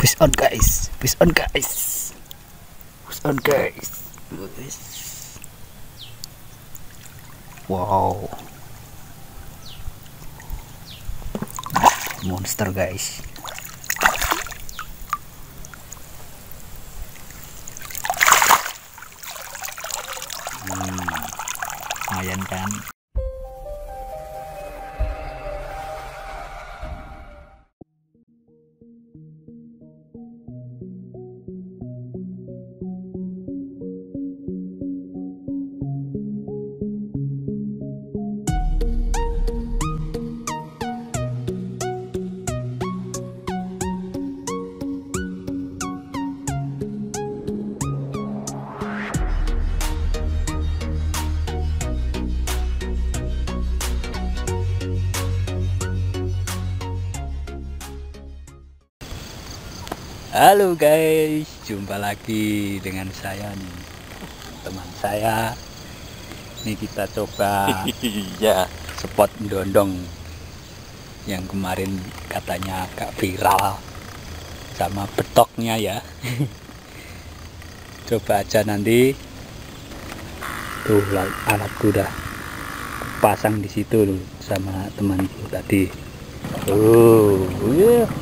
Fish on guys, fish on guys, fish on guys. Wow, monster guys. Lumayan kan. Halo guys, jumpa lagi dengan saya nih, teman saya. Ini kita coba ya spot Ndondong yang kemarin katanya agak viral sama betoknya ya. Coba aja nanti. Tuh alatku udah pasang di situ loh sama temanku tadi.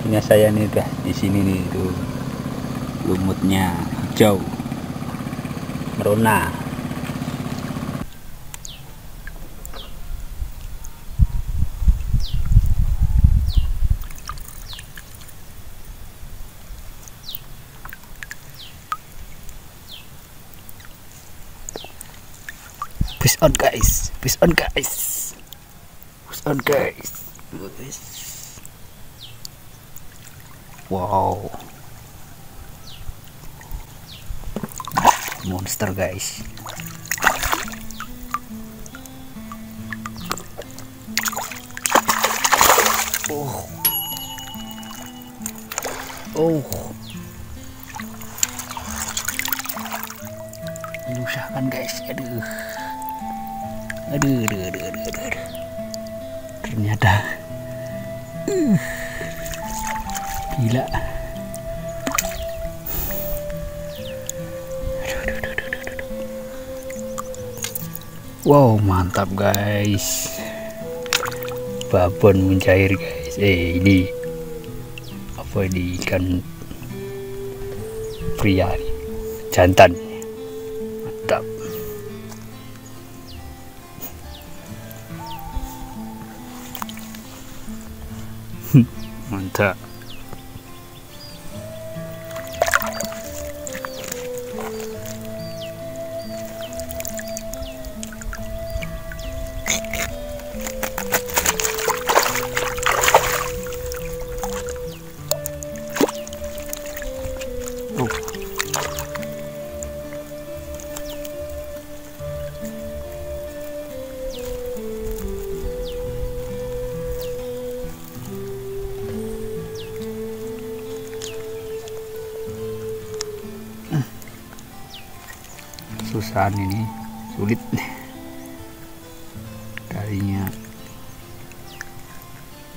Punya saya nih udah di sini nih tuh, lumutnya hijau merona. Fish on guys, fish on guys, fish on guys. Wow, monster guys. Menyusahkan guys. Aduh. Ternyata gila. Wow, mantap guys. Babon Mujahir guys. Ini apa ini, ikan pria nih, jantan. Mantap. Mantap. Susahan ini sulit, kalinya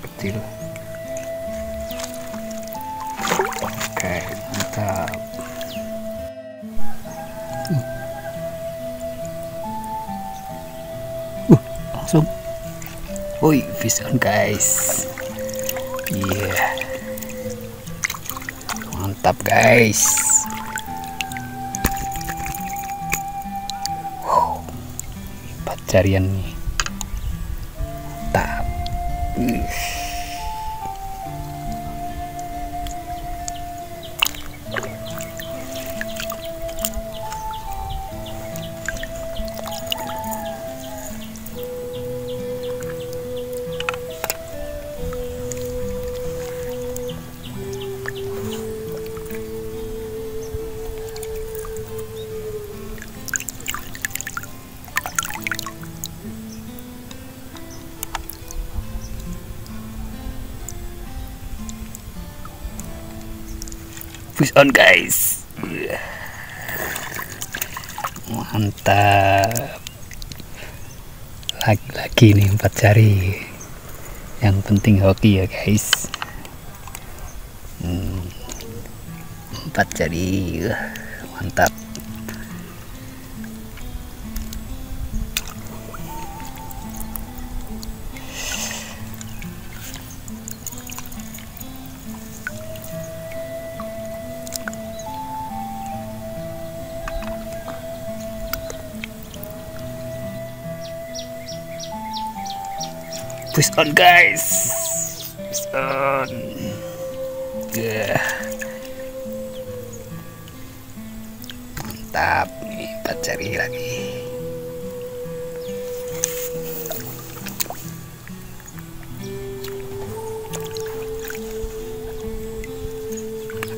kecil. Oke, mantap. Langsung. Woi, fish on guys. Iya, mantap guys. Carian nih, mantap. Fish on guys. Mantap. Lagi-lagi nih 4 jari. Yang penting hoki ya guys. 4 jari. Mantap. Push on guys, push on. Mantap, nih 4 jari lagi.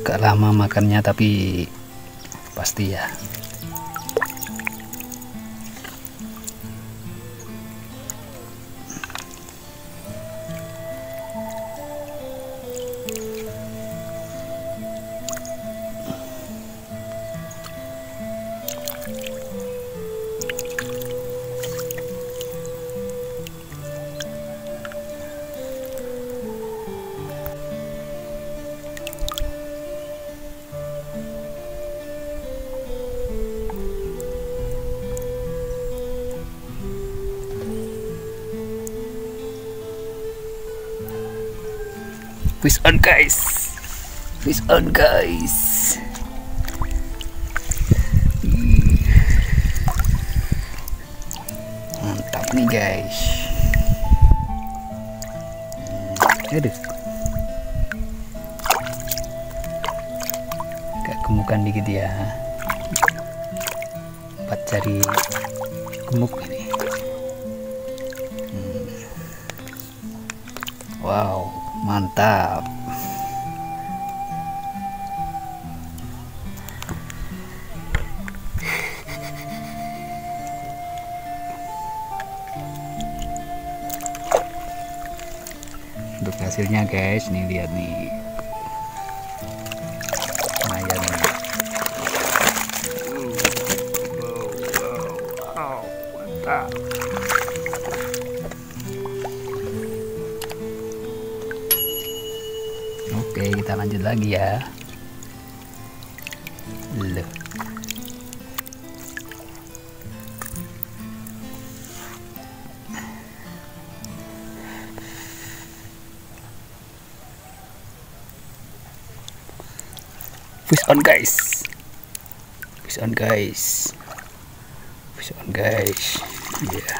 Agak lama makannya tapi pasti ya. Push on guys, push on guys. Mantap nih guys. Aduh, agak gemukan dikit ya. 4 jari gemuk ini. Wow, mantap. Untuk hasilnya guys, nih lihat nih. Lumayan nih. Wow, mantap. Oke, kita lanjut lagi ya. Loh. Push on guys. Push on guys. Push on guys. Iya. Yeah.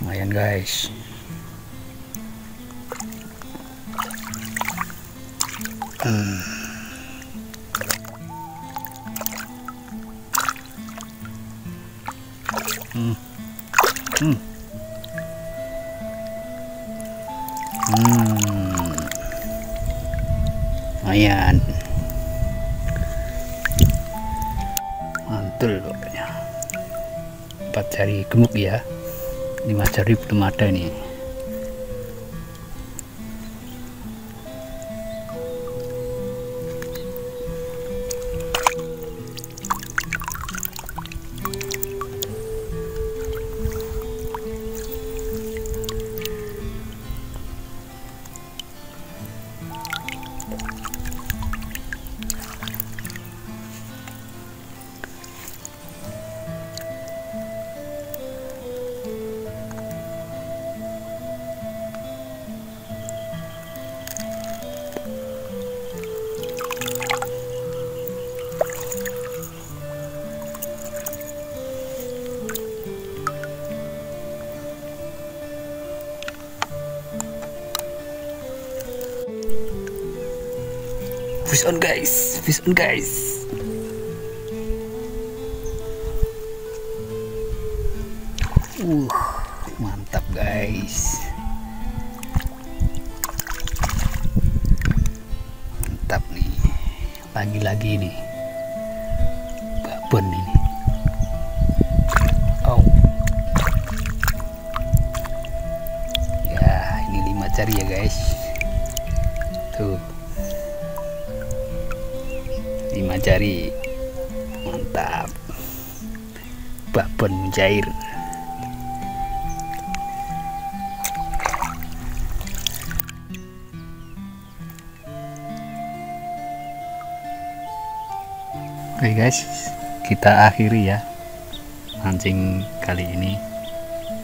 Lumayan guys. Lumayan, mantul pokoknya. 4 jari gemuk ya, 5 jari belum ada nih. Push on guys, push on guys. Mantap guys. Mantap nih. Lagi-lagi nih. Babon ini. Oh. Ya, ini 5 jari ya guys. Tuh. 5 jari. Mantap. Babon Mujahir. Oke guys, kita akhiri ya mancing kali ini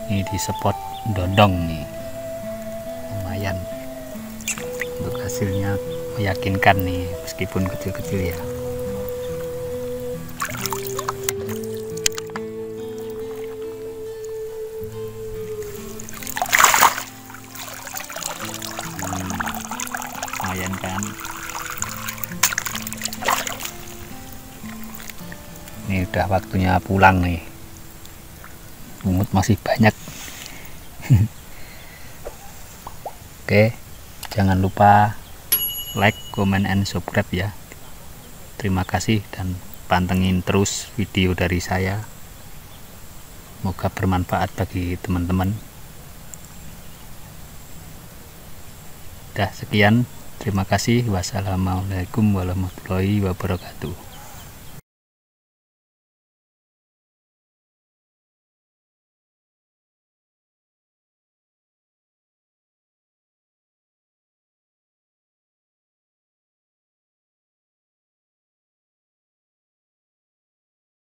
di spot Ndondong nih. Lumayan untuk hasilnya, meyakinkan nih meskipun kecil-kecil ya. Lumayan kan. Ini udah waktunya pulang nih. Lumut masih banyak. Oke, jangan lupa like, comment, and subscribe ya. Terima kasih dan pantengin terus video dari saya. Semoga bermanfaat bagi teman-teman. Udah sekian, terima kasih. Wassalamualaikum warahmatullahi wabarakatuh.